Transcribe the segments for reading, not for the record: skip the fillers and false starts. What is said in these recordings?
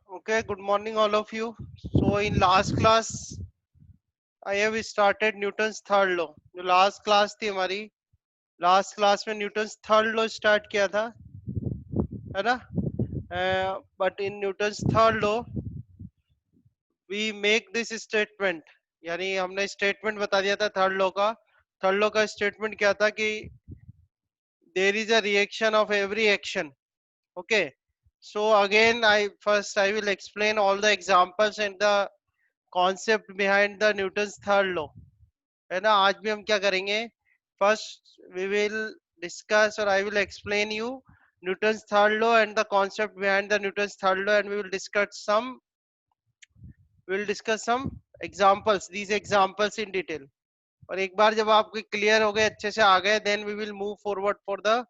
Okay, good morning all of you. So in last class I have started Newton's third law. जो last class थी हमारी, last class में Newton's third law start किया था, है ना? But in Newton's third law we make this statement, यानी हमने statement बता दिया था third law का. Third law का statement क्या था कि there is a reaction of every action. Okay. So again I will explain all the examples and the concept behind the Newton's third law. है ना? आज भी हम क्या करेंगे? First we will discuss or I will explain you Newton's third law and the concept behind the Newton's third law, and we will discuss some examples, these examples in detail. और एक बार जब आपको क्लियर हो गए, अच्छे से आ गए, then we will move forward for the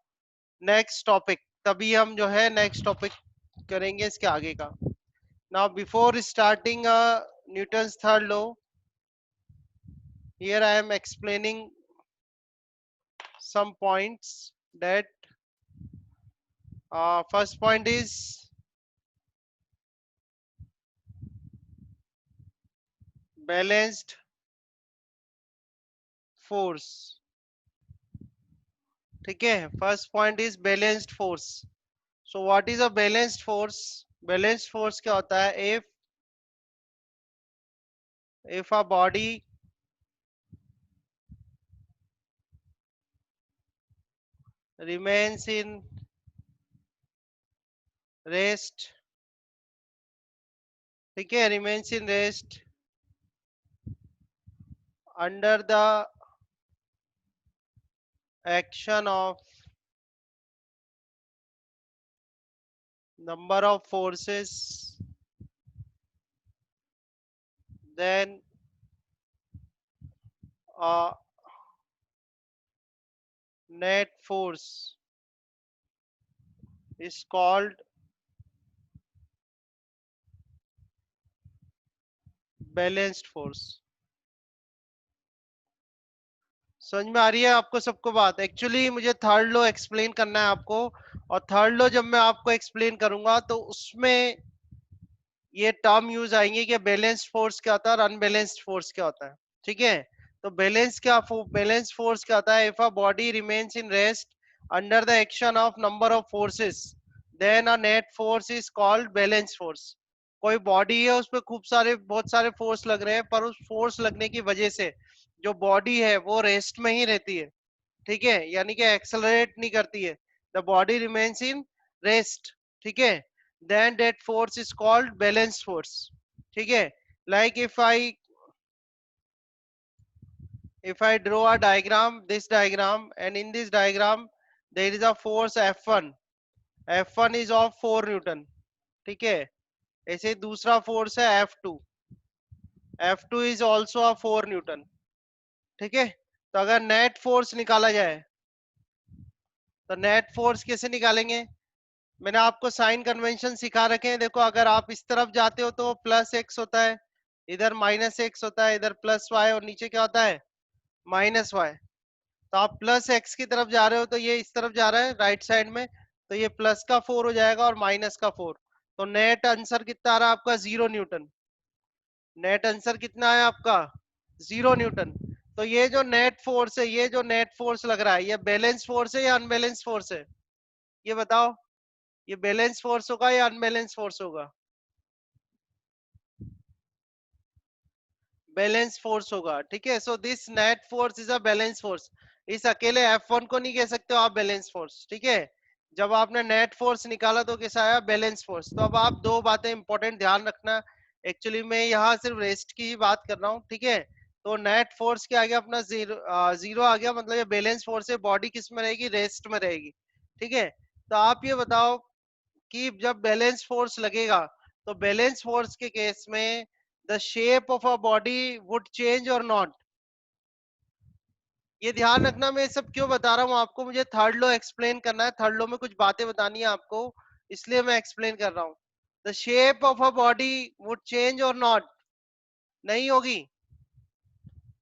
next topic. तभी हम जो है next topic करेंगे इसके आगे का. Now before starting Newton's third law, here I am explaining some points. That first point is balanced force. ठीक है, first point is balanced force. So what is a balanced force? Balanced force क्या होता है? If a body remains in rest, ठीक है, remains in rest under the action of number of forces, then net force is called balanced force. समझ में आ रही है आपको सबको बात? एक्चुअली मुझे थर्ड लॉ एक्सप्लेन करना है आपको, और थर्ड लॉ जब मैं आपको एक्सप्लेन करूंगा तो उसमें ये टर्म यूज आएंगे कि बैलेंस्ड फोर्स क्या होता है और अनबैलेंस्ड फोर्स क्या होता है. ठीक है, तो बैलेंस फोर्स क्या होता है? If a body remains in rest under the action of number of forces, then a net force is called balance force. कोई बॉडी है, उस पर बहुत सारे फोर्स लग रहे हैं, पर उस फोर्स लगने की वजह से जो बॉडी है वो रेस्ट में ही रहती है. ठीक है, यानी कि एक्सेलरेट नहीं करती है. The body remains in rest. ठीक है, then that force is called balance force. ठीक है, like if I draw a diagram, this diagram, and in this diagram there is a force F1. F1 is of 4 Newton. ठीक है, ऐसे दूसरा force है F2. F2 is also a 4 Newton. ठीक है, तो अगर नेट फोर्स निकाला जाए तो नेट फोर्स कैसे निकालेंगे? मैंने आपको साइन कन्वेंशन सिखा रखे हैं. देखो, अगर आप इस तरफ जाते हो तो प्लस एक्स होता है, इधर माइनस एक्स होता है, इधर प्लस वाई, और नीचे क्या होता है? Minus Y. तो आप प्लस एक्स की तरफ जा रहे हो तो ये इस तरफ जा रहा है राइट साइड में, तो ये प्लस का 4 हो जाएगा और माइनस का 4. तो नेट आंसर कितना आ रहा है आपका? 0 न्यूटन. नेट आंसर कितना है आपका? 0 न्यूटन. तो ये जो नेट फोर्स है, ये जो नेट फोर्स लग रहा है, ये बैलेंस फोर्स है या अनबैलेंस फोर्स है? ये बताओ, ये बैलेंस फोर्स होगा या अनबैलेंस फोर्स होगा? बैलेंस फोर्स होगा. ठीक है, so this net force is a balance force. इस अकेले F1 को नहीं कह सकते हो आप बैलेंस फोर्स. ठीक है, जब आपने नेट फोर्स निकाला तो कैसा आया? Balance force. तो अब आप दो बातें इंपॉर्टेंट ध्यान रखना. एक्चुअली मैं यहाँ सिर्फ रेस्ट की ही बात कर रहा हूँ. ठीक है, तो नेट फोर्स क्या आ गया अपना? जीरो आ गया. मतलब ये बैलेंस फोर्स है, बॉडी किस में रहेगी? रेस्ट में रहेगी. ठीक है, तो आप ये बताओ कि जब बैलेंस फोर्स लगेगा तो बैलेंस फोर्स के केस में the shape of a body would change और नॉट. ये ध्यान रखना. मैं सब क्यों बता रहा हूँ आपको? मुझे थर्ड लॉ एक्सप्लेन करना है, थर्ड लॉ में कुछ बातें बतानी है आपको, इसलिए मैं एक्सप्लेन कर रहा हूँ. The shape of a body would change और नॉट, नहीं होगी.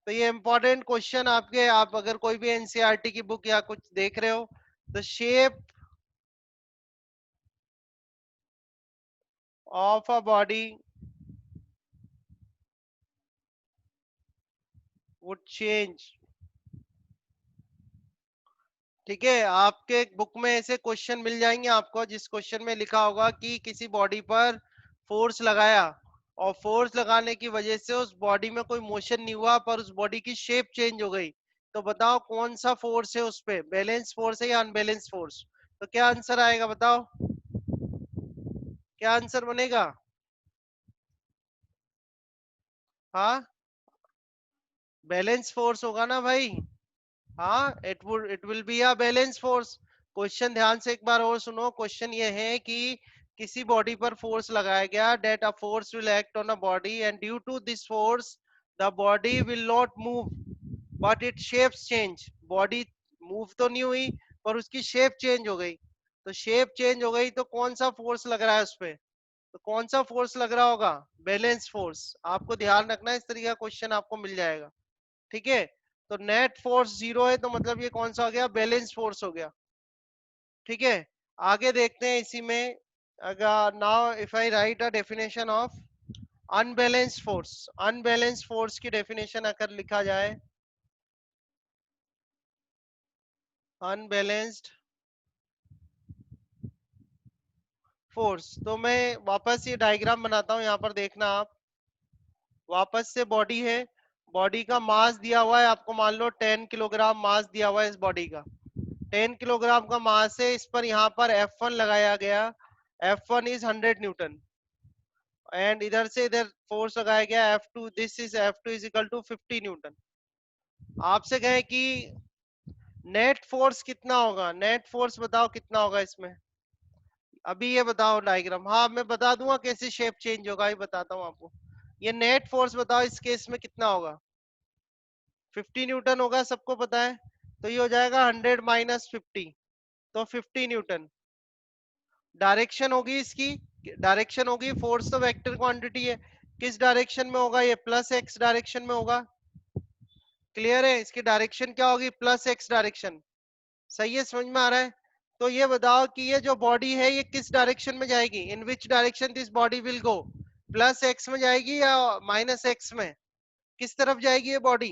तो ये इंपॉर्टेंट क्वेश्चन आपके, आप अगर कोई भी एनसीईआरटी की बुक या कुछ देख रहे हो, the shape of a body would change। ठीक है, आपके बुक में ऐसे क्वेश्चन मिल जाएंगे आपको, जिस क्वेश्चन में लिखा होगा कि किसी बॉडी पर फोर्स लगाया और फोर्स लगाने की वजह से उस बॉडी में कोई मोशन नहीं हुआ पर उस बॉडी की शेप चेंज हो गई। तो बताओ कौन सा फोर्स है उस पे, बैलेंस फोर्स है या अनबैलेंस फोर्स? तो क्या आंसर आएगा बताओ, क्या आंसर बनेगा? हाँ, बैलेंस फोर्स होगा ना भाई। हाँ, it will be a balance force. Question ध्यान से एक बार और सुनो, क्वेश्चन ये है कि किसी बॉडी पर फोर्स लगाया गया, that a force will act on a body and due to this force the body will not move but it shapes change. Body move तो नहीं हुई पर उसकी शेप चेंज हो गई। तो शेप चेंज हो गई तो कौन सा फोर्स लग रहा है उस पे? तो कौन सा फोर्स लग रहा होगा? Balance force. आपको ध्यान रखना है, इस तरीके का क्वेश्चन आपको मिल जाएगा। ठीक है, तो नेट फोर्स जीरो है तो मतलब ये कौन सा हो गया? बैलेंस फोर्स हो गया। ठीक है, आगे देखते हैं इसी में। अगर now if I right a definition of unbalanced force, unbalanced force की डेफिनेशन अगर लिखा जाए, अनबैलेंस्ड फोर्स, तो मैं वापस ये डायग्राम बनाता हूं, यहां पर देखना आप। वापस से बॉडी है, बॉडी का मास दिया हुआ है आपको, मान लो 10 किलोग्राम मास दिया हुआ है इस बॉडी का। 10 किलोग्राम का मास है, इस पर यहाँ पर F1 लगाया गया। F1 इज 100 न्यूटन, एंड इधर से इधर फोर्स लगाया गया F2, this is F2 is equal to 50 newton. आपसे कहे कि नेट फोर्स कितना होगा, नेट फोर्स बताओ कितना होगा इसमें? अभी ये बताओ डायग्राम, हाँ मैं बता दूंगा कैसे शेप चेंज होगा, ये बताता हूँ आपको। ये नेट फोर्स बताओ इस केस में कितना होगा? 50 न्यूटन होगा, सबको पता है। तो ये हो जाएगा 100 - 50, तो 50 न्यूटन। डायरेक्शन होगी इसकी, डायरेक्शन होगी, फोर्स तो वेक्टर क्वांटिटी है, किस डायरेक्शन में होगा? ये प्लस एक्स डायरेक्शन में होगा। क्लियर है, इसकी डायरेक्शन क्या होगी? Plus x direction. सही है, समझ में आ रहा है? तो ये बताओ कि ये जो बॉडी है ये किस डायरेक्शन में जाएगी, in which direction this body will go? Plus X में जाएगी या माइनस एक्स में? किस तरफ जाएगी ये बॉडी?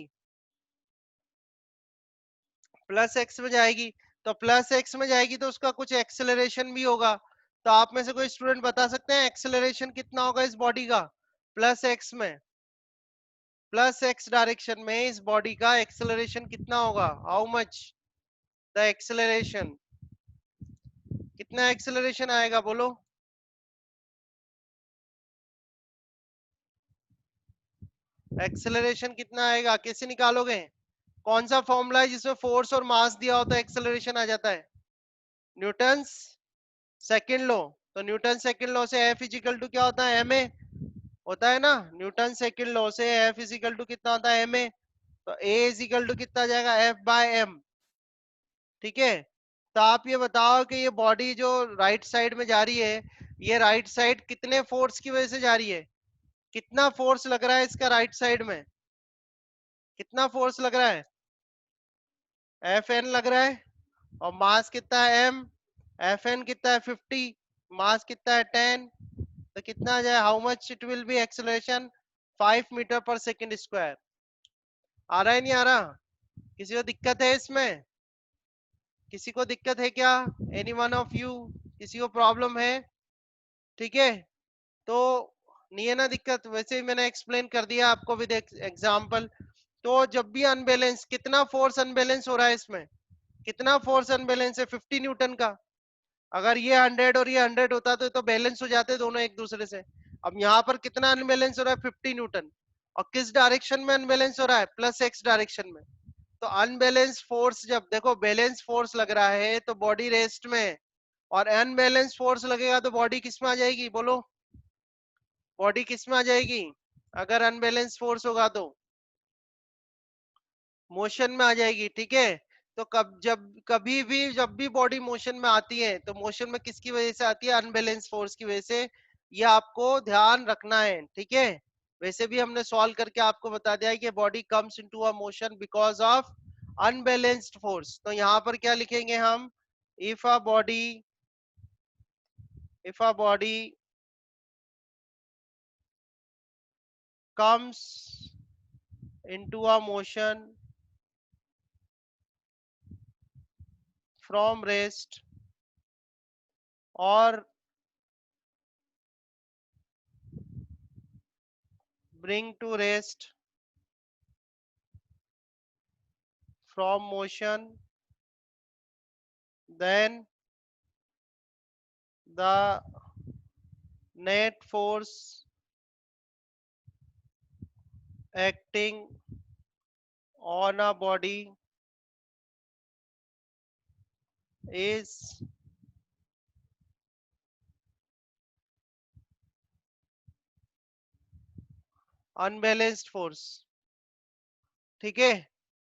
प्लस एक्स में जाएगी। तो प्लस एक्स में जाएगी तो उसका कुछ एक्सेलरेशन भी होगा। तो आप में से कोई स्टूडेंट बता सकते हैं एक्सेलरेशन कितना होगा इस बॉडी का प्लस एक्स में? प्लस एक्स डायरेक्शन में इस बॉडी का एक्सेलरेशन कितना होगा? How much the acceleration? कितना एक्सेलरेशन आएगा बोलो? एक्सेलरेशन कितना आएगा, कैसे निकालोगे? कौन सा फॉर्मूला है जिसमें फोर्स और मास दिया होता है एक्सेलरेशन आ जाता है? Newton second law. तो न्यूटन सेकंड लॉ से एफ इजिकल टू क्या होता है? एम ए होता है ना। न्यूटन सेकंड लॉ से एफ इजिकल टू कितना होता है? M A. तो ए इजिकल टू कितना आ जाएगा? F by M. ठीक है, तो आप ये बताओ कि ये बॉडी जो राइट साइड में जा रही है, ये राइट साइड कितने फोर्स की वजह से जा रही है? कितना फोर्स लग रहा है इसका राइट साइड में? कितना फोर्स लग रहा है? एफ एन लग रहा है। और मास कितना है? एम। एफ एन कितना है? 50। मास कितना है? 10। तो कितना आ जाए? How much it will be acceleration? 5 metre पर सेकंड स्क्वायर। आ रहा है नहीं आ रहा? किसी को दिक्कत है इसमें? किसी को दिक्कत है क्या? एनी वन ऑफ यू, किसी को प्रॉब्लम है? ठीक है, तो नहीं है ना दिक्कत, वैसे ही मैंने एक्सप्लेन कर दिया आपको विद एग्जांपल। तो जब भी अनबैलेंस, कितना फोर्स अनबैलेंस हो रहा है इसमें? कितना फोर्स अनबैलेंस है? 50 न्यूटन का। अगर ये 100 और ये 100 होता तो बैलेंस हो जाते दोनों एक दूसरे से। अब यहाँ पर कितना अनबैलेंस हो रहा है? 50 न्यूटन। और किस डायरेक्शन में अनबैलेंस हो रहा है? प्लस एक्स डायरेक्शन में। तो अनबैलेंस फोर्स, जब देखो बैलेंस फोर्स लग रहा है तो बॉडी रेस्ट में है, और अनबैलेंस फोर्स लगेगा तो बॉडी किस में आ जाएगी बोलो? बॉडी किस में आ जाएगी अगर अनबैलेंस फोर्स होगा तो? मोशन में आ जाएगी। ठीक है, तो कब जब कभी भी जब भी बॉडी मोशन में आती है तो मोशन में किसकी वजह से आती है? अनबैलेंस फोर्स की वजह से। ये आपको ध्यान रखना है। ठीक है, वैसे भी हमने सॉल्व करके आपको बता दिया है कि body comes into a motion because of unbalanced force. तो यहाँ पर क्या लिखेंगे हम? If a body, if a body comes into a motion from rest or bring to rest from motion, then the net force acting on a body is unbalanced force. ठीक है,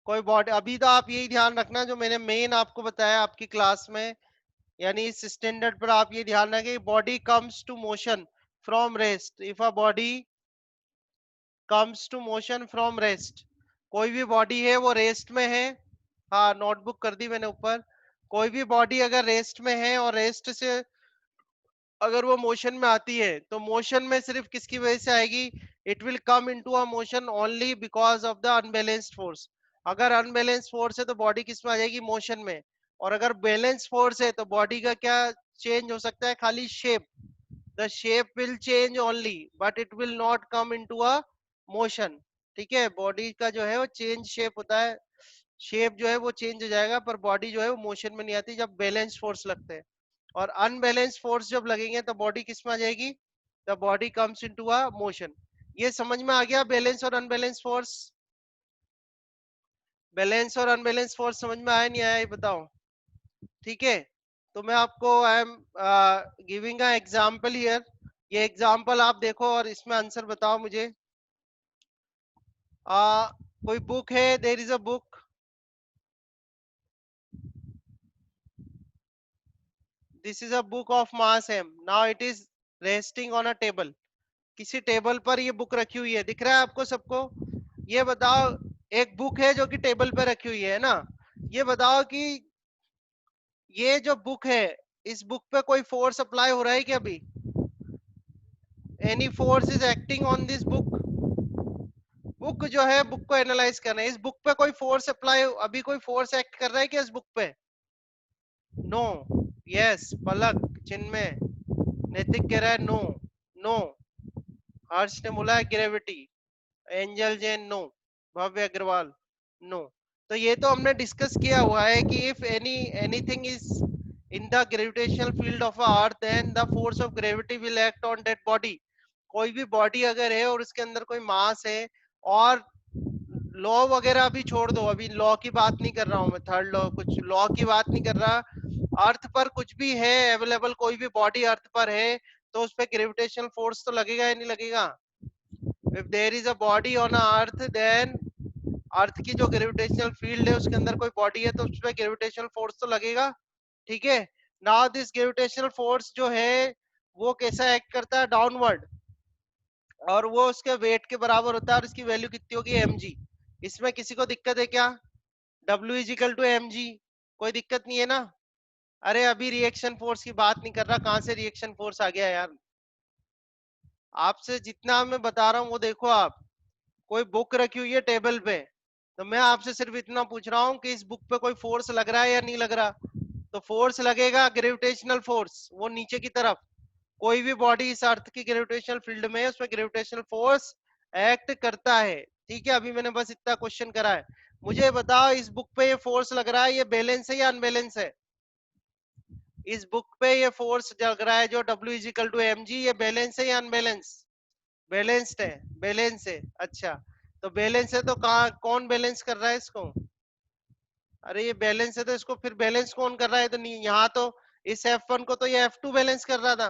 कोई body, अभी तो आप यही ध्यान रखना जो मैंने मेन आपको बताया आपकी क्लास में, यानी इस स्टैंडर्ड पर आप ये ध्यान रखें, body comes to motion from rest, if a body comes to motion from rest, कोई भी बॉडी है वो रेस्ट में है, हाँ नोटबुक कर दी मैंने ऊपर, कोई भी बॉडी अगर रेस्ट में है और रेस्ट से अगर वो मोशन में आती है तो मोशन में सिर्फ किसकी वजह से आएगी, it will come into a motion only because of the unbalanced force. अगर अनबैलेंस्ड फोर्स है तो बॉडी किस में आ जाएगी, मोशन में, और अगर बैलेंस फोर्स है तो बॉडी का क्या चेंज हो सकता है, खाली shape, the shape will change only but it will not come into a motion. ठीक है, बॉडी का जो है वो चेंज शेप होता है, शेप जो है वो चेंज हो जाएगा, पर बॉडी जो है वो मोशन में नहीं आती जब बैलेंस फोर्स लगते हैं, और अनबैलेंस फोर्स जब लगेंगे तो बॉडी किस में आ जाएगी, the body comes into a motion. ये समझ में आ गया, बैलेंस और अनबैलेंस फोर्स, बैलेंस और अनबैलेंस फोर्स समझ में आया नहीं आया ये बताओ। ठीक है, तो मैं आपको I am giving a example here, ये एग्जांपल आप देखो और इसमें आंसर बताओ मुझे। कोई बुक है, there is a book, this is a book of mass M, now it is resting on a table, किसी टेबल पर ये बुक रखी हुई है, दिख रहा है आपको सबको, ये बताओ, एक बुक है जो कि टेबल पे रखी हुई है ना, ये बताओ कि ये जो बुक है इस बुक पे कोई फोर्स अप्लाई हो रहा है क्या अभी, any force is acting on this book, book जो है बुक को एनालाइज करना है, इस बुक पे कोई फोर्स अप्लाई, अभी कोई फोर्स एक्ट कर रहा है क्या इस बुक पे, नो, यस पलक, चिन्मय, नैतिक कह रहा है नो, नो, हर्ष ने बोला है gravity, Angel Jain no, Bhavya Agrawal no. तो ये तो हमने डिस्कस किया हुआ है कि if anything is in the gravitational field of earth then the force of gravity will act on that body, कोई भी बॉडी अगर है और उसके अंदर कोई मास है, और लॉ वगैरह अभी छोड़ दो, अभी लॉ की बात नहीं कर रहा हूं मैं, थर्ड लॉ कुछ लॉ की बात नहीं कर रहा, अर्थ पर कुछ भी है अवेलेबल, कोई भी बॉडी अर्थ पर है तो उस पर ग्रेविटेशनल फोर्स तो लगेगा या नहीं लगेगा, if there is a body on earth then अर्थ की जो ग्रेविटेशनल फील्ड है उसके अंदर कोई बॉडी है तो उस पर ग्रेविटेशनल फोर्स तो लगेगा। ठीक है, नाउ दिस ग्रेविटेशनल फोर्स जो है वो कैसा एक्ट करता है, डाउनवर्ड, और वो उसके वेट के बराबर होता है और इसकी वैल्यू कितनी होगी, mg, इसमें किसी को दिक्कत है क्या, W is equal to mg, कोई दिक्कत नहीं है ना, अरे अभी रिएक्शन फोर्स की बात नहीं कर रहा, कहां से रिएक्शन फोर्स आ गया यार, आपसे जितना मैं बता रहा हूँ वो देखो आप, कोई बुक रखी हुई है टेबल पे, तो मैं आपसे सिर्फ इतना पूछ रहा हूँ कि इस बुक पे कोई फोर्स लग रहा है या नहीं लग रहा, तो फोर्स लगेगा, ग्रेविटेशनल फोर्स, वो नीचे की तरफ, कोई भी बॉडी इस अर्थ की ग्रेविटेशनल फील्ड में है उसमें ग्रेविटेशनल फोर्स एक्ट करता है। ठीक है, अभी मैंने बस इतना क्वेश्चन करा है, मुझे बताओ इस बुक पे ये फोर्स लग रहा है ये बैलेंस है या अनबैलेंस है, इस बुक पे ये फोर्स लग रहा है जो W is equal to M G, ये बैलेंस है या अनबैलेंस, बैलेंस्ड है, बैलेंस है, अच्छा, तो बैलेंस है तो कहाँ कौन बैलेंस कर रहा है इसको, अरे ये बैलेंस है तो इसको फिर बैलेंस कौन कर रहा है, तो नहीं यहाँ तो इस F1 को तो ये F2 बैलेंस कर रहा था,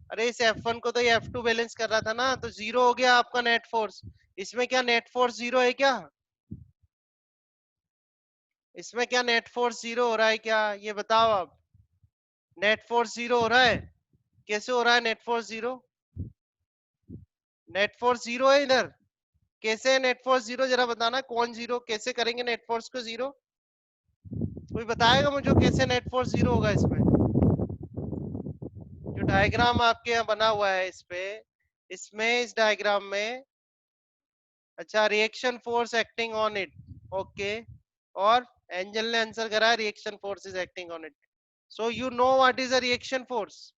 अरे इस F1 को तो ये F2 बैलेंस कर रहा था ना, तो जीरो हो गया आपका नेट फोर्स, इसमें क्या नेट फोर्स जीरो है क्या, इसमें क्या नेट फोर्स जीरो हो रहा है क्या, ये बताओ आप, नेट फोर्स जीरो हो रहा है, कैसे हो रहा है net force zero, net force zero है इधर, कैसे है नेट फोर्स जीरो, जरा बताना कौन जीरो, कैसे करेंगे नेट फोर्स को जीरो, कोई बताएगा मुझे कैसे नेट फोर्स जीरो होगा इसमें, जो डायग्राम आपके यहाँ बना हुआ है इस पे, इसमें इस डायग्राम में अच्छा, reaction force acting on it, okay. और एंजल ने आंसर करा reaction force is acting on it. So you know what is a reaction force?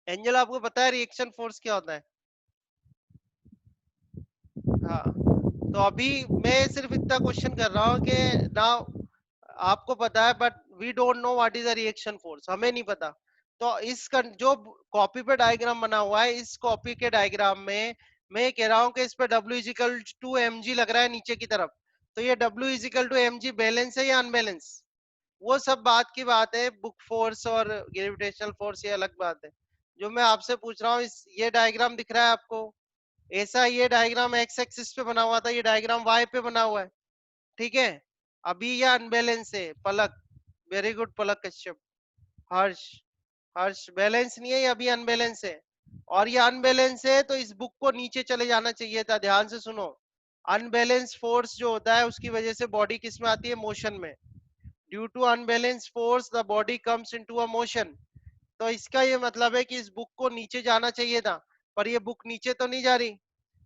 Angel, आपको पता है रिएक्शन फोर्स क्या होता है? हाँ, तो अभी मैं सिर्फ इतना क्वेश्चन कर रहा हूँ कि नाउ आपको पता है but we don't know what is a reaction force, हमें नहीं पता। तो जो कॉपी पे डायग्राम बना हुआ है, इस कॉपी के डायग्राम में मैं कह रहा हूँ कि इस पे W is equal to M G लग रहा है नीचे की तरफ। तो ये W is equal to M G balance है या अनबैलेंस? वो सब बात की बात है, बुक फोर्स और ग्रेविटेशनल फोर्स ये अलग बात है। जो मैं आपसे पूछ रहा हूँ, इस ये डायग्राम दिख रहा है आपको? ऐसा ये डायग्राम एक्स एक्सिस पे बना हुआ था, ये डायग्राम वाई पे बना हुआ है, ठीक है। अभी यह अनबैलेंस है। पलक, वेरी गुड पलक कश्यप। हर्ष, हर्ष बैलेंस नहीं है, ये अभी अनबैलेंस है। और ये अनबैलेंस है तो इस बुक को नीचे चले जाना चाहिए था। ध्यान से सुनो, अनबैलेंस फोर्स जो होता है उसकी वजह से बॉडी किस में आती है? मोशन में। Due to unbalance force the body comes into a motion. तो इसका ये मतलब है कि इस बुक को नीचे जाना चाहिए था, पर ये बुक नीचे तो नहीं जा रही,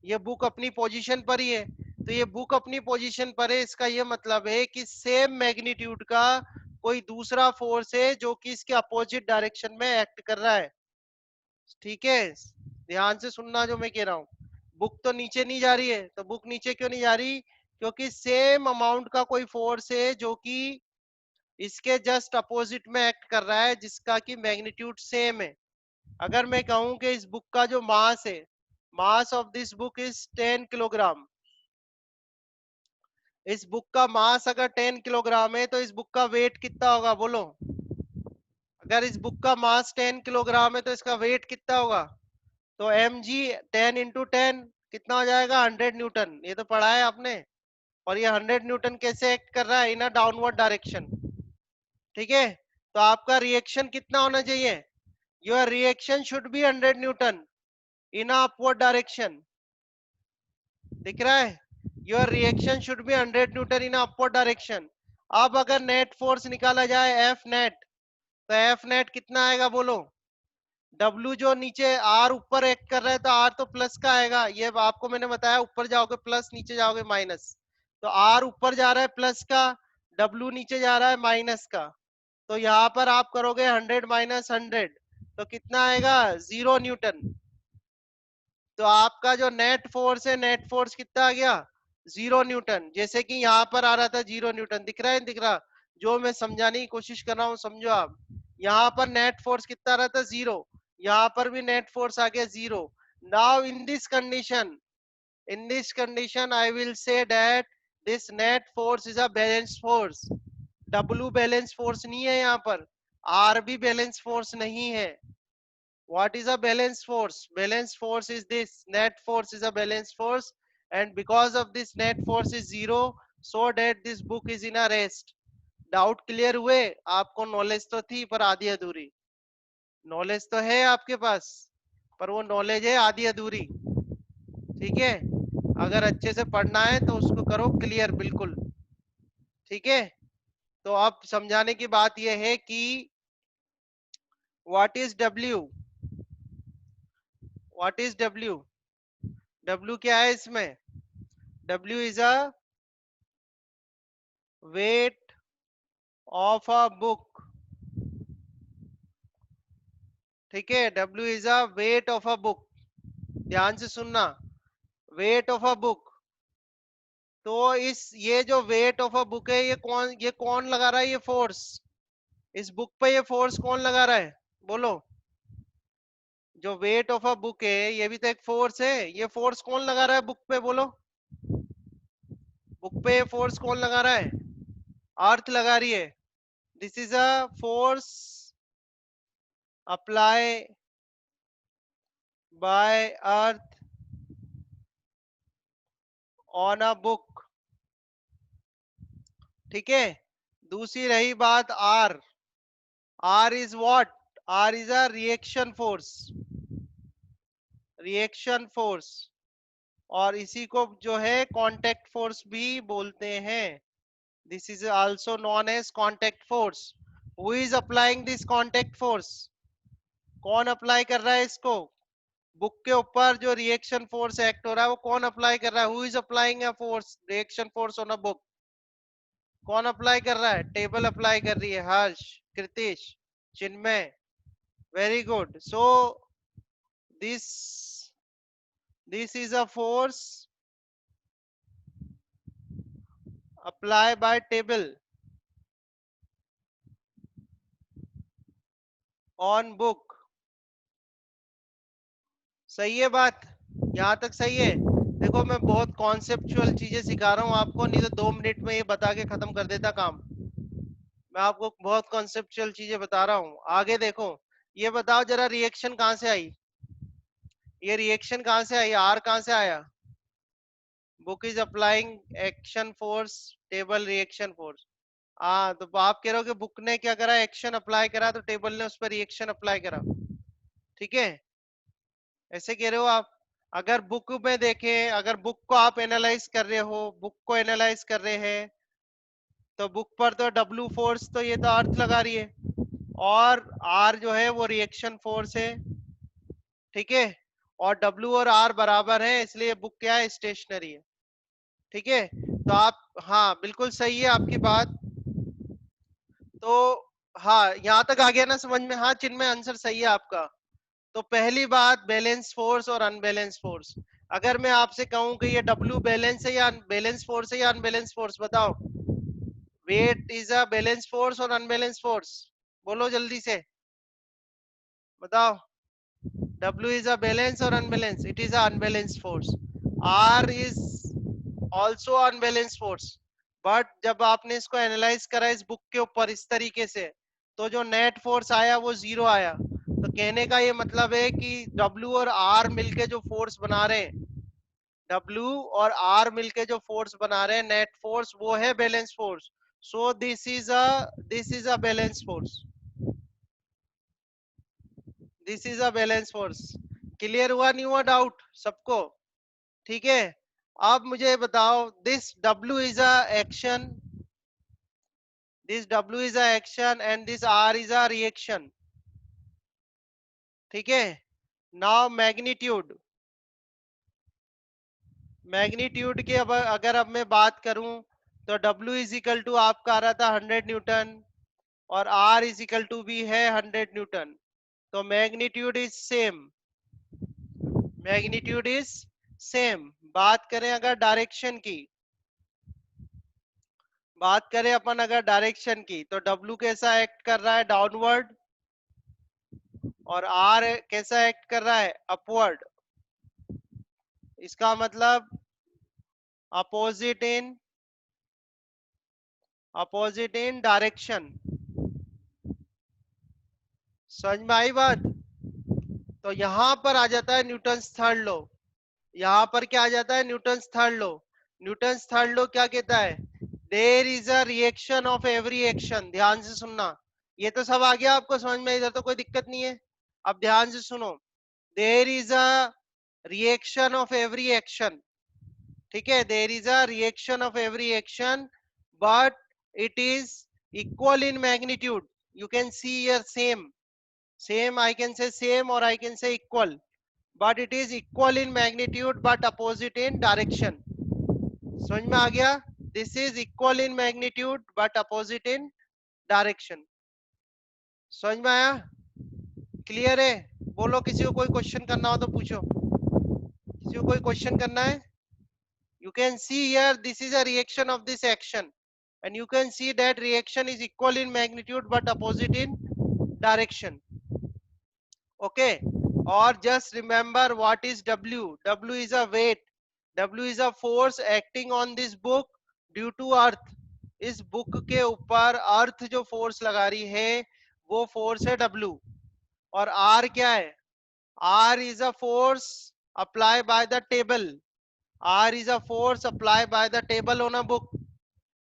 ये बुक अपनी पोजीशन पर ही है। तो ये बुक अपनी पोजीशन पर है, इसका ये मतलब है कि सेम मैग्नीट्यूड का कोई दूसरा फोर्स है जो कि इसके अपोजिट डायरेक्शन में एक्ट कर रहा है, ठीक है। ध्यान से सुनना जो मैं कह रहा हूँ। बुक तो नीचे नहीं जा रही है, तो बुक नीचे क्यों नहीं जा रही? क्योंकि सेम अमाउंट का कोई फोर्स है जो कि इसके जस्ट अपोजिट में एक्ट कर रहा है, जिसका की मैग्नीट्यूड सेम है। अगर मैं कहूं कि इस बुक का जो मास है, mass of this book is 10 kilogram. इस बुक का मास अगर 10 किलोग्राम है तो इस बुक का वेट कितना होगा बोलो? अगर इस बुक का मास 10 किलोग्राम है तो इसका वेट कितना होगा? तो एम जी 10 × 10 कितना हो जाएगा? 100 न्यूटन। ये तो पढ़ा है आपने। और ये 100 न्यूटन कैसे एक्ट कर रहा है? इन अ डाउनवर्ड डायरेक्शन, ठीक है। तो आपका रिएक्शन कितना होना चाहिए? Your reaction should be 100 Newton in a upward direction. दिख रहा है? Your reaction should be 100 Newton in upward direction. अब अगर नेट फोर्स निकाला जाए एफ नेट, तो एफ नेट कितना आएगा बोलो? डब्ल्यू जो नीचे आर ऊपर एक्ट कर रहा है तो आर तो प्लस का आएगा, ये आपको मैंने बताया। ऊपर जाओगे प्लस, नीचे जाओगे माइनस। तो आर ऊपर जा रहा है प्लस का, डब्ल्यू नीचे जा रहा है माइनस का। तो यहाँ पर आप करोगे 100 माइनस 100, तो कितना आएगा? 0 न्यूटन। तो आपका जो नेट फोर्स है, नेट फोर्स कितना आ गया? 0 न्यूटन। जैसे कि यहाँ पर आ रहा था 0 न्यूटन, दिख रहा है दिख रहा? जो मैं समझाने की कोशिश कर रहा हूँ समझो आप। यहाँ पर नेट फोर्स कितना आ रहा था? 0। यहाँ पर भी नेट फोर्स आ गया 0। Now in this condition I will say that this net force is a balance force. W balance force नहीं है यहाँ पर, आर भी बैलेंस फोर्स नहीं है। What is a balance force? Balance force is this. Net force is a balance force, and because of this net force is 0, so that this book is in a rest. Doubt clear हुए? आपको knowledge तो थी पर आधी अधूरी। Knowledge तो है आपके पास, पर वो नॉलेज है आधी अधूरी, ठीक है। अगर अच्छे से पढ़ना है तो उसको करो क्लियर बिल्कुल, ठीक है। तो अब समझाने की बात यह है कि what is W, what is W. W क्या है इसमें? W is a weight of a book, ठीक है। W is a weight of a book. ध्यान से सुनना, वेट ऑफ अ बुक। तो इस ये जो वेट ऑफ अ बुक है, ये कौन लगा रहा है ये फोर्स? इस बुक पे ये फोर्स कौन लगा रहा है बोलो? जो वेट ऑफ अ बुक है ये भी तो एक फोर्स है। ये फोर्स कौन लगा रहा है बुक पे बोलो? बुक पे ये फोर्स कौन लगा रहा है? अर्थ लगा रही है। This is a force apply by earth on a book, ठीक है। दूसरी रही बात R, R is what? R is a reaction force, reaction force. और इसी को जो है कांटेक्ट फोर्स भी बोलते हैं। This is also known as contact force. Who is applying this contact force? कौन अप्लाई कर रहा है इसको? बुक के ऊपर जो रिएक्शन फोर्स एक्ट हो रहा है वो कौन अप्लाई कर रहा है? Who is applying a force, reaction force on a book? कौन अप्लाई कर रहा है? टेबल अप्लाई कर रही है। Harsh, Kritish, Chinmay, very good. So this this is a force apply by table on book. सही है बात? यहाँ तक सही है? देखो मैं बहुत कॉन्सेप्चुअल चीजें सिखा रहा हूँ आपको, नहीं तो 2 मिनट में ये बता के खत्म कर देता काम। मैं आपको बहुत कॉन्सेप्चुअल चीजें बता रहा हूँ। आगे देखो, ये बताओ जरा, रिएक्शन कहाँ से आई? ये रिएक्शन कहाँ से आई? आर कहाँ से आया? Book is applying action force, table reaction force. हाँ, तो आप कह रहे हो कि बुक ने क्या करा? एक्शन अप्लाई करा, तो टेबल ने उस पर रिएक्शन अप्लाई करा। ठीक है, ऐसे कह रहे हो आप? अगर बुक में देखें, अगर बुक को आप एनालाइज कर रहे हो, बुक को एनालाइज कर रहे हैं, तो बुक पर तो डब्ल्यू फोर्स, तो ये तो अर्थ लगा रही है, और आर जो है वो रिएक्शन फोर्स है। ठीक है, और डब्ल्यू और आर बराबर है, इसलिए बुक क्या है? स्टेशनरी है। ठीक है, तो आप, हाँ बिल्कुल सही है आपकी बात। तो हाँ, यहाँ तक आ गया ना समझ में? हाँ चिन्मय, आंसर सही है आपका। तो पहली बात, बैलेंस फोर्स और अनबैलेंस फोर्स। अगर मैं आपसे कहूं कि ये डब्ल्यू बैलेंस है या बैलेंस फोर्स है या अनबैलेंस फोर्स, बताओ। Weight is a balance force और अनबैलेंस फोर्स? बोलो जल्दी से, बताओ। W is a balance or unbalanced? It is a unbalanced force. R is also unbalanced force. But जब आपने इसको एनालाइज करा इस बुक के ऊपर इस तरीके से, तो जो नेट फोर्स आया वो 0 आया। तो कहने का ये मतलब है कि W और R मिलके जो फोर्स बना रहे हैं, W और R मिलके जो फोर्स बना रहे हैं नेट फोर्स, वो है balance force. So this is a balance force. This is a balance force. Clear हुआ, नहीं हुआ डाउट सबको? ठीक है, अब मुझे बताओ, this W is a action, this W is a action and this R is a reaction. ठीक है, नाउ मैग्नीट्यूड, मैग्नीट्यूड की अब अगर मैं बात करूं, तो W इज इक्वल टू आपका आ रहा था 100 न्यूटन, और R इज इक्वल टू भी है 100 न्यूटन। तो magnitude is same, magnitude is same. बात करें अगर डायरेक्शन की, बात करें अपन अगर डायरेक्शन की, तो W कैसा एक्ट कर रहा है? डाउनवर्ड। और R कैसा एक्ट कर रहा है? अपवर्ड। इसका मतलब अपोजिट इन डायरेक्शन। समझ में आई बात? तो यहां पर आ जाता है न्यूटन्स थर्ड लॉ। यहां पर क्या आ जाता है? Newton's third law. Newton's third law क्या कहता है? There is a reaction of every action. ध्यान से सुनना, ये तो सब आ गया आपको समझ में, इधर तो कोई दिक्कत नहीं है। अब ध्यान से सुनो, there is a reaction of every action. ठीक है, there is a reaction of every action, but it is equal in magnitude. You can see here same, same I can say same or I can say equal, but it is equal in magnitude but opposite in direction. समझ में आ गया? This is equal in magnitude but opposite in direction. समझ में आया? Clear है? बोलो, किसी को कोई क्वेश्चन करना हो तो पूछो। किसी को कोई क्वेश्चन करना है? You can see here, this is a reaction of this action, and you can see that reaction is equal in magnitude but opposite in direction. Okay, or just remember what is W. W is a weight, W is a force acting on this book due to earth. इस book के ऊपर अर्थ जो force लगा रही है वो force है W। और R क्या है? R is a force applied by the table. R is a force applied by the table on a book.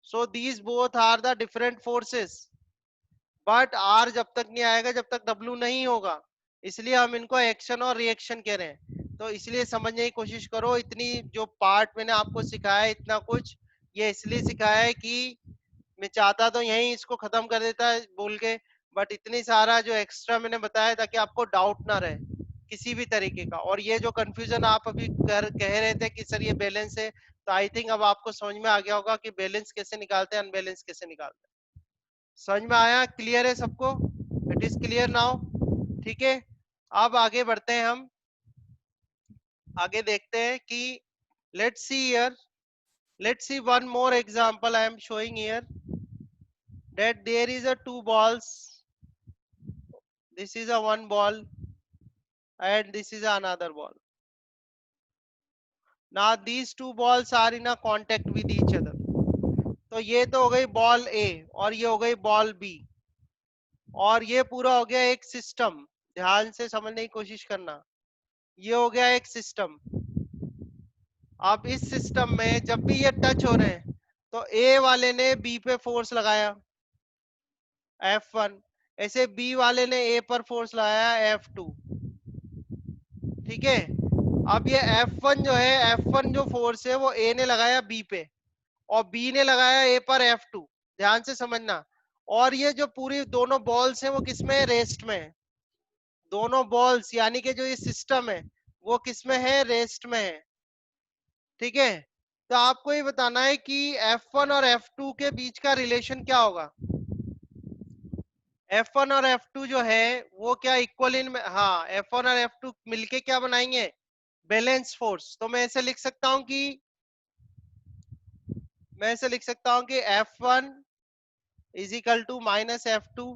So these both are the different forces. But R जब तक नहीं आएगा जब तक डब्ल्यू नहीं होगा, इसलिए हम इनको एक्शन और रिएक्शन कह रहे हैं। तो इसलिए समझने की कोशिश करो, इतनी जो पार्ट मैंने आपको सिखाया है, इतना कुछ ये इसलिए सिखाया है कि मैं चाहता तो यही इसको खत्म कर देता है बोल के, बट इतनी सारा जो एक्स्ट्रा मैंने बताया ताकि आपको डाउट ना रहे। किसी भी तरीके का। और ये जो कंफ्यूजन आप अभी कह रहे थे कि सर ये बैलेंस है, तो आई थिंक अब आपको समझ में आ गया होगा कि बैलेंस कैसे निकालते हैं, अनबैलेंस कैसे निकालते हैं। समझ में आया? क्लियर है सबको? It is clear now? ठीक है, अब आगे बढ़ते हैं हम। आगे देखते हैं कि let's see here, let's see one more example I am showing here, that there is a two balls, this is a one ball and this is another ball. Now these two balls are in a contact with each other. तो ये तो हो गई ball ए और ये हो गई ball B, और ये पूरा हो गया एक सिस्टम। ध्यान से समझने की कोशिश करना, ये हो गया एक सिस्टम। अब इस सिस्टम में जब भी ये टच हो रहे हैं तो ए वाले ने बी पे फोर्स लगाया F1, ऐसे बी वाले ने ए पर फोर्स लगाया F2। ठीक है, अब ये F1 जो है, F1 जो फोर्स है वो ए ने लगाया बी पे और बी ने लगाया ए पर F2। ध्यान से समझना। और ये जो पूरी दोनों बॉल्स हैं वो किसमें है? रेस्ट में है। दोनों बॉल्स यानी कि जो ये सिस्टम है वो किसमें है? रेस्ट में है। ठीक है, तो आपको ये बताना है कि F1 और F2 के बीच का रिलेशन क्या होगा। F1 और F2 जो है वो क्या इक्वल इन में? हाँ, F1 और F2 मिलके क्या बनाएंगे? Balance force. तो मैं ऐसे लिख सकता हूं कि F1 is equal to minus F2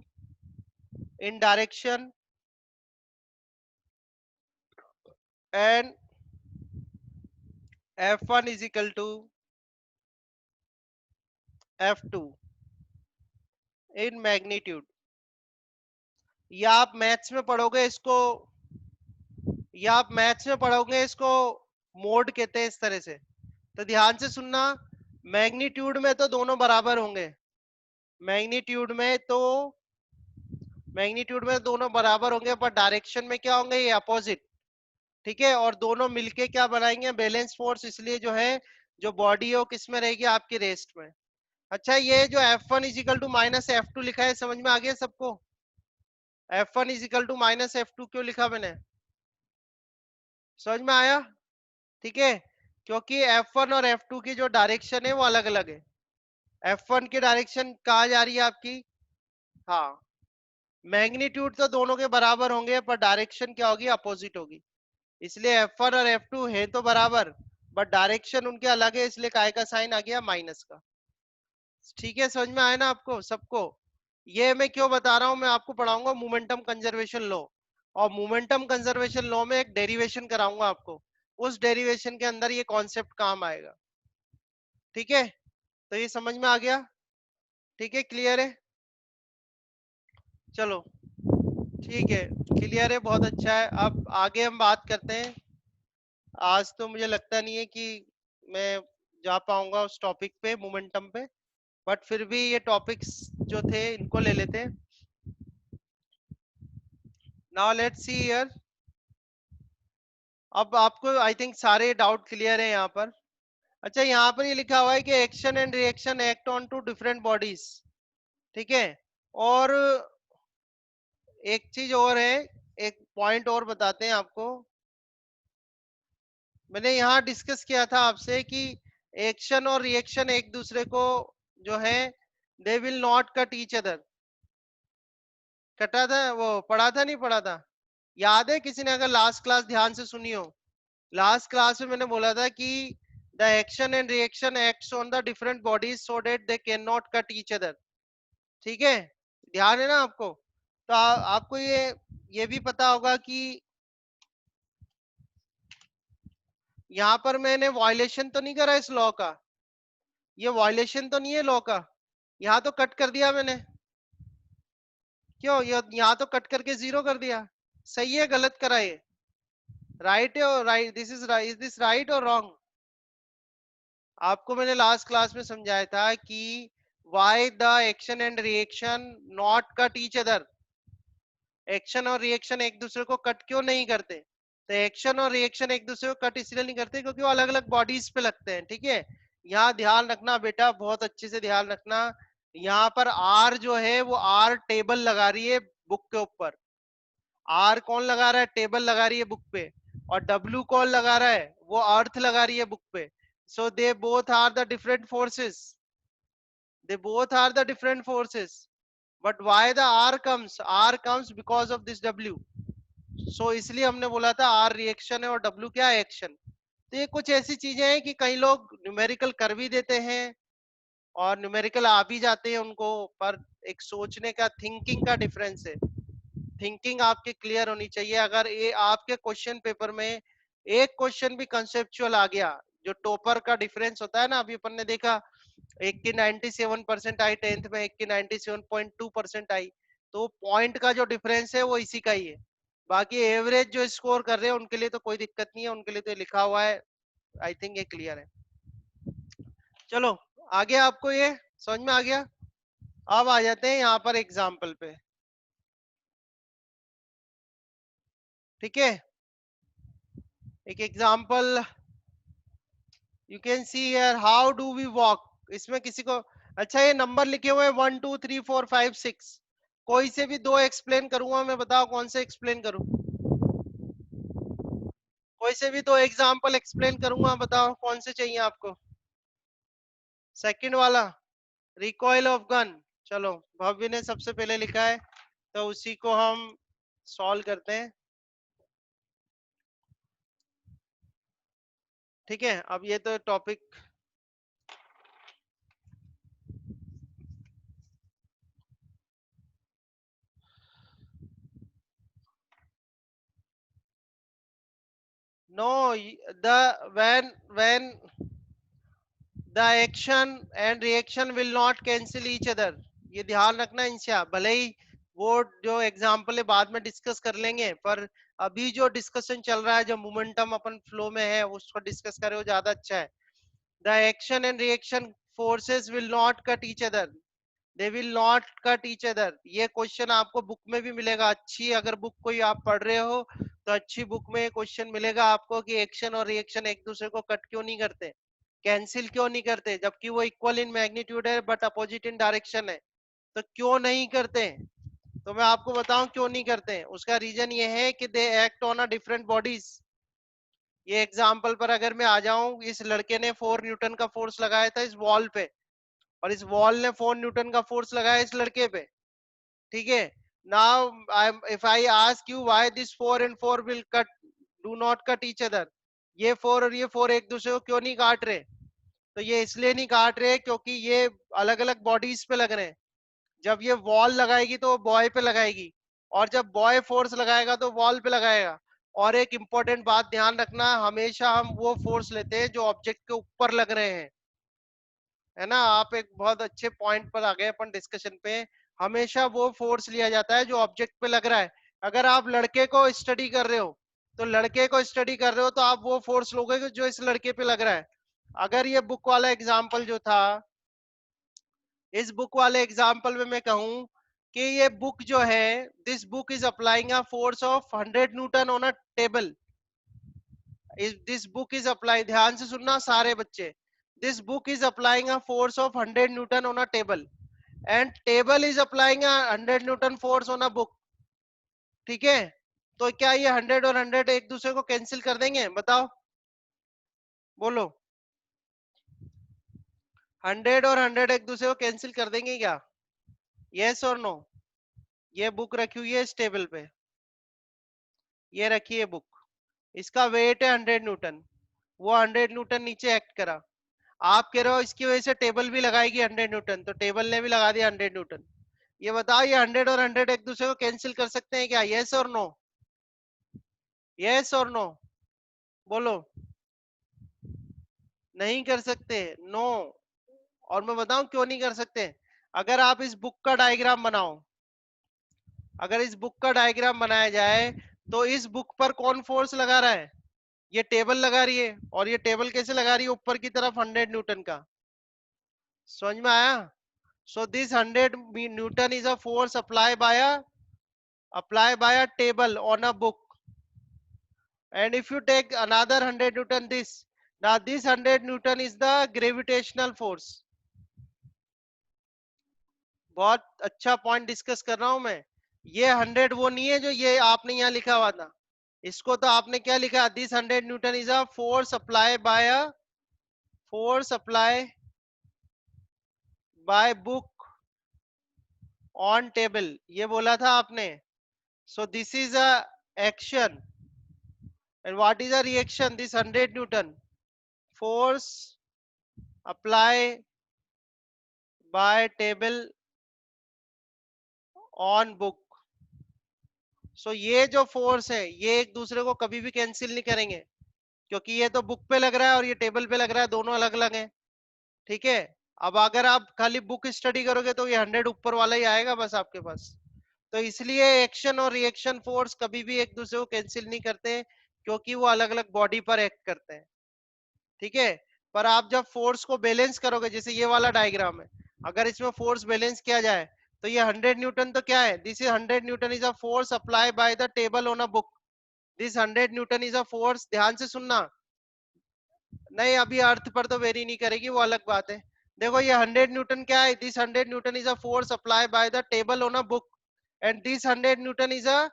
in direction and F1 is equal to F2 in magnitude. या आप मैथ्स में पढ़ोगे इसको, मोड कहते हैं इस तरह से। तो ध्यान से सुनना, मैग्नीट्यूड में तो दोनों बराबर होंगे, मैग्नीट्यूड में तो दोनों बराबर होंगे, पर डायरेक्शन में क्या होंगे? ये अपोजिट। ठीक है, और दोनों मिलके क्या बनाएंगे? Balance force. इसलिए जो है जो बॉडी है वो किस में रहेगी? आपकी रेस्ट में। अच्छा, ये जो F1 is equal to minus F2 लिखा है, समझ में आ गया सबको? F1 is equal to minus F2 क्यों लिखा मैंने? समझ में आया? ठीक है, क्योंकि F1 और F2 की जो डायरेक्शन है वो अलग अलग है। F1 की डायरेक्शन कहा जा रही है आपकी, हाँ, मैग्नीट्यूड तो दोनों के बराबर होंगे पर डायरेक्शन क्या होगी? अपोजिट होगी। इसलिए F1 और F2 है तो बराबर, बट डायरेक्शन उनके अलग है, इसलिए काय का साइन आ गया माइनस का। ठीक है, समझ में आया ना आपको सबको? ये मैं क्यों बता रहा हूं? मैं आपको पढ़ाऊंगा मोमेंटम कंजर्वेशन लॉ, और मोमेंटम कंजर्वेशन लॉ में एक डेरिवेशन कराऊंगा आपको। उस डेरिवेशन के अंदर ये कॉन्सेप्ट काम आएगा। ठीक है, तो ये समझ में आ गया? ठीक है, क्लियर है? चलो ठीक है, क्लियर है, बहुत अच्छा है। अब आगे हम बात करते हैं। आज तो मुझे लगता नहीं है कि मैं जा पाऊंगा उस टॉपिक पे, मोमेंटम पे, बट फिर भी ये टॉपिक्स जो थे इनको ले लेते हैं। Now let's see here. अब आपको आई थिंक सारे डाउट क्लियर है यहाँ पर। अच्छा, यहाँ पर ये लिखा हुआ है कि action and reaction act on two different bodies. ठीक है, और एक चीज और है, एक पॉइंट और बताते हैं आपको। मैंने यहाँ डिस्कस किया था आपसे कि एक्शन और रिएक्शन एक दूसरे को जो है, they will not cut each other. कटा था वो, पढ़ा था नहीं पढ़ा था? याद है किसी ने अगर लास्ट क्लास ध्यान से सुनी हो? लास्ट क्लास में मैंने बोला था कि the action and reaction acts on the different bodies so that they can not cut each other. ठीक है, ध्यान है ना आपको? तो आपको ये भी पता होगा कि यहाँ पर मैंने वायलेशन तो नहीं करा इस लॉ का, ये वायलेशन तो नहीं है लॉ का। यहाँ तो कट कर दिया मैंने, क्यों? ये यहाँ तो कट करके जीरो कर दिया। सही है गलत करा ये? राइट है, और right, this is this right और रॉन्ग? आपको मैंने लास्ट क्लास में समझाया था कि why the action and reaction not cut each other। Action और रिएक्शन एक दूसरे को कट क्यों नहीं करते? तो एक्शन और रिएक्शन एक दूसरे को कट इसलिए नहीं करते क्योंकि वो अलग अलग बॉडीज पे लगते हैं। ठीक है, यहाँ ध्यान रखना बेटा, बहुत अच्छे से ध्यान रखना। यहाँ पर आर जो है वो आर टेबल लगा रही है बुक के ऊपर। आर कौन लगा रहा है, टेबल लगा रही है बुक पे, और डब्ल्यू कौन लगा रहा है, वो अर्थ लगा रही है बुक पे. So they both are the different forces, they both are the different forces. But why the R comes because of this W. So इसलिए हमने बोला था आर रिएक्शन है और डब्ल्यू क्या है, एक्शन. तो ये कुछ ऐसी चीजें हैं कि कई लोग न्यूमेरिकल कर भी देते हैं और न्यूमेरिकल आ भी जाते हैं उनको, पर एक सोचने का, थिंकिंग का डिफरेंस है. थिंकिंग आपकी क्लियर होनी चाहिए. अगर ये आपके क्वेश्चन पेपर में एक क्वेश्चन भी कंसेप्चुअल आ गया, जो टॉपर का डिफरेंस होता है ना, अभी अपन ने देखा एक की 97% आई 10th में, एक की 97.2% आई, तो पॉइंट का जो डिफरेंस है वो इसी का ही है. बाकी एवरेज जो स्कोर कर रहे हैं उनके लिए तो कोई दिक्कत नहीं है, उनके लिए तो लिखा हुआ है. आई थिंक ये क्लियर है. चलो आगे, आपको ये समझ में आ गया. अब आ जाते हैं यहाँ पर एग्जाम्पल पे. ठीक है, एक example you can see here, how do we walk. इसमें किसी को, अच्छा ये नंबर लिखे हुए हैं 1 2 3 4 5 6, कोई से भी दो एक्सप्लेन करूंगा मैं, बताओ कौन से एक्सप्लेन करूं. कोई से भी दो एग्जाम्पल एक्सप्लेन करूंगा, बताओ कौन से चाहिए आपको. सेकंड वाला, रिकॉइल ऑफ गन. चलो, भव्य ने सबसे पहले लिखा है तो उसी को हम सॉल्व करते हैं. ठीक है, अब ये तो topic, no, the when the action and reaction will not cancel each other. ये ध्यान रखना इंशा, भले ही वो जो एग्जाम्पल है बाद में डिस्कस कर लेंगे, पर अभी जो डिस्कशन चल रहा है, जो मोमेंटम अपन फ्लो में है उसको डिस्कस करें वो ज्यादा अच्छा है. The action and reaction forces will not cut each other, they will not cut each other. ये क्वेश्चन आपको बुक में भी मिलेगा. अच्छी अगर बुक कोई आप पढ़ रहे हो तो अच्छी बुक में क्वेश्चन मिलेगा आपको कि एक्शन और रिएक्शन एक दूसरे को कट क्यों नहीं करते, कैंसिल क्यों नहीं करते, जबकि वो इक्वल इन मैग्नीट्यूड है बट अपोजिट इन डायरेक्शन है. तो क्यों नहीं करते, तो मैं आपको बताऊं क्यों नहीं करते. उसका रीजन ये है कि they act on a different bodies. ये एग्जाम्पल पर अगर मैं आ जाऊं, इस लड़के ने 4 न्यूटन का फोर्स लगाया था इस वॉल पे, और इस वॉल ने 4 न्यूटन का फोर्स लगाया इस लड़के पे. ठीक है, now if I ask you why this 4 and 4 will cut, do not cut each other, ये 4 और ये 4 एक दूसरे को क्यों नहीं काट रहे. तो ये इसलिए नहीं काट रहे क्योंकि ये अलग अलग बॉडीज पे लग रहे हैं. जब ये वॉल लगाएगी तो बॉय पे लगाएगी, और जब बॉय फोर्स लगाएगा तो वॉल पे लगाएगा. और एक इंपॉर्टेंट बात ध्यान रखना, हमेशा हम वो फोर्स लेते हैं जो ऑब्जेक्ट के ऊपर लग रहे हैं. है ना, आप एक बहुत अच्छे पॉइंट पर आ गए अपन डिस्कशन पे. हमेशा वो फोर्स लिया जाता है जो ऑब्जेक्ट पे लग रहा है. अगर आप लड़के को स्टडी कर रहे हो, तो लड़के को स्टडी कर रहे हो तो आप वो फोर्स लोगे जो इस लड़के पे लग रहा है. अगर ये बुक वाला एग्जाम्पल जो था, इस बुक वाले एग्जाम्पल में मैं कहूं कि ये बुक जो है, this book is applying a force of 100 Newton on a table. This book is apply, ध्यान से सुनना सारे बच्चे, this book is applying a force of 100 Newton on a table, and table is applying a 100 newton force on a book. ठीक है, तो क्या ये 100 और 100 एक दूसरे को कैंसिल कर देंगे, बताओ, बोलो. 100 और 100 एक दूसरे को कैंसिल कर देंगे क्या, यस और नो. ये बुक रखी हुई है इस टेबल पे, ये रखी है बुक, इसका वेट है 100 न्यूटन, वो 100 न्यूटन नीचे एक्ट करा. आप कह रहे हो इसकी वजह से टेबल भी लगाएगी 100 न्यूटन, तो टेबल ने भी लगा दिया 100 न्यूटन. ये बताओ, ये 100 और 100 एक दूसरे को कैंसिल कर सकते हैं क्या, यस और नो, यस और नो, बोलो. नहीं कर सकते, नो. और मैं बताऊं क्यों नहीं कर सकते. अगर आप इस बुक का डायग्राम बनाओ, अगर इस बुक का डायग्राम बनाया जाए, तो इस बुक पर कौन फोर्स लगा रहा है, ये टेबल लगा रही है, और ये टेबल कैसे लगा रही है, ऊपर की तरफ 100 न्यूटन का. समझ में आया. So this 100 newton is a force apply by a table on a book. And if you take another 100 Newton, this, now this 100 Newton is the gravitational force. बहुत अच्छा पॉइंट डिस्कस कर रहा हूं मैं. ये 100 वो नहीं है जो ये आपने यहाँ लिखा हुआ था। इसको तो आपने क्या लिखा, this 100 newton is a force apply by book on table, ये बोला था आपने। So this is a action and what is a reaction, this 100 newton force apply by table on book. So ये जो फोर्स है ये एक दूसरे को कभी भी कैंसिल नहीं करेंगे, क्योंकि ये तो बुक पे लग रहा है और ये टेबल पे लग रहा है, दोनों अलग अलग हैं। ठीक है। अब अगर आप खाली बुक स्टडी करोगे तो ये 100 ऊपर वाला ही आएगा बस आपके पास। तो इसलिए एक्शन और रिएक्शन फोर्स कभी भी एक दूसरे को कैंसिल नहीं करते, क्योंकि वो अलग अलग बॉडी पर एक्ट करते हैं। ठीक है। पर आप जब फोर्स को बैलेंस करोगे, जैसे ये वाला डायग्राम है, अगर इसमें फोर्स बैलेंस किया जाए तो ये 100 न्यूटन तो क्या है, this is 100 newton is a force apply by the table on a book. This 100 newton is a force, ध्यान से सुनना, नहीं अभी अर्थ पर तो वेरी नहीं करेगी, वो अलग बात है। देखो ये 100 न्यूटन क्या है, this 100 newton is a force apply by the table on a book and this 100 newton is a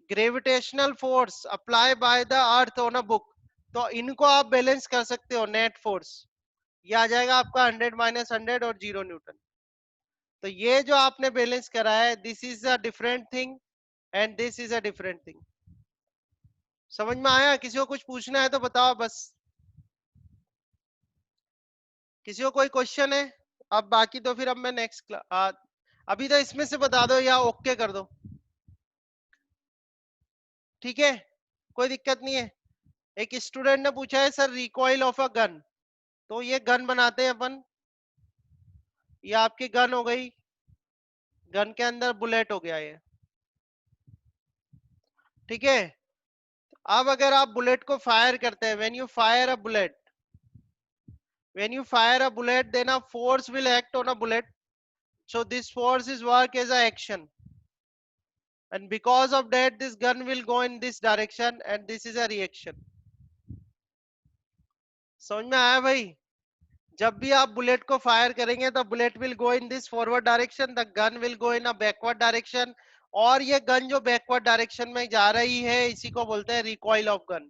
gravitational force apply by the earth on a book. तो इनको आप बैलेंस कर सकते हो, नेट फोर्स ये आ जाएगा आपका 100 माइनस 100 और 0 न्यूटन। तो ये जो आपने बैलेंस करा है, this is a different thing and this is a different thing. समझ में आया? किसी को कुछ पूछना है तो बताओ बस, किसी को कोई क्वेश्चन है? अब बाकी तो फिर अब मैं नेक्स्ट क्लास, अभी तो इसमें से बता दो या ओके कर दो। ठीक है, कोई दिक्कत नहीं है। एक स्टूडेंट ने पूछा है sir recoil of a gun, तो ये गन बनाते हैं अपन, ये आपकी गन हो गई, गन के अंदर बुलेट हो गया ये। ठीक है। अब अगर आप बुलेट को फायर करते हैं, when you fire a bullet then a force will act on a bullet, so this force is work as a action and because of that this gun will go in this direction and this is a reaction। समझ में आया भाई? जब भी आप bullet को fire करेंगे तो bullet will go in this forward direction, the gun will go in a backward direction, और ये गन जो बैकवर्ड डायरेक्शन में जा रही है इसी को बोलते हैं recoil of gun.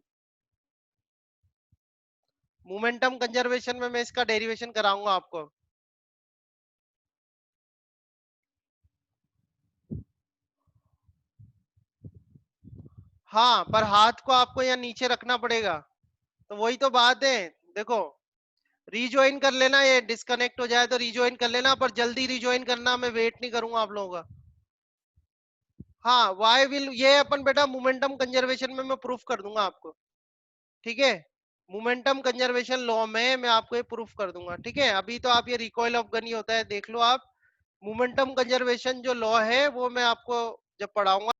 Momentum conservation में मैं इसका डेरिवेशन कराऊंगा आपको। हाँ, पर हाथ को आपको यहाँ नीचे रखना पड़ेगा। तो वही तो बात है। देखो, रिज्वाइन कर लेना, ये डिस्कनेक्ट हो जाए तो रिज्वाइन कर लेना, पर जल्दी रिज्वाइन करना, मैं वेट नहीं करूंगा आप लोगों का। हाँ, वाई विल ये अपन बेटा मोमेंटम कंजर्वेशन में मैं प्रूफ कर दूंगा आपको। ठीक है, मोमेंटम कंजर्वेशन लॉ में मैं आपको ये प्रूफ कर दूंगा। ठीक है, अभी तो आप ये रिकॉइल ऑफ गन ही होता है, देख लो आप। मोमेंटम कंजर्वेशन जो लॉ है वो मैं आपको जब पढ़ाऊंगा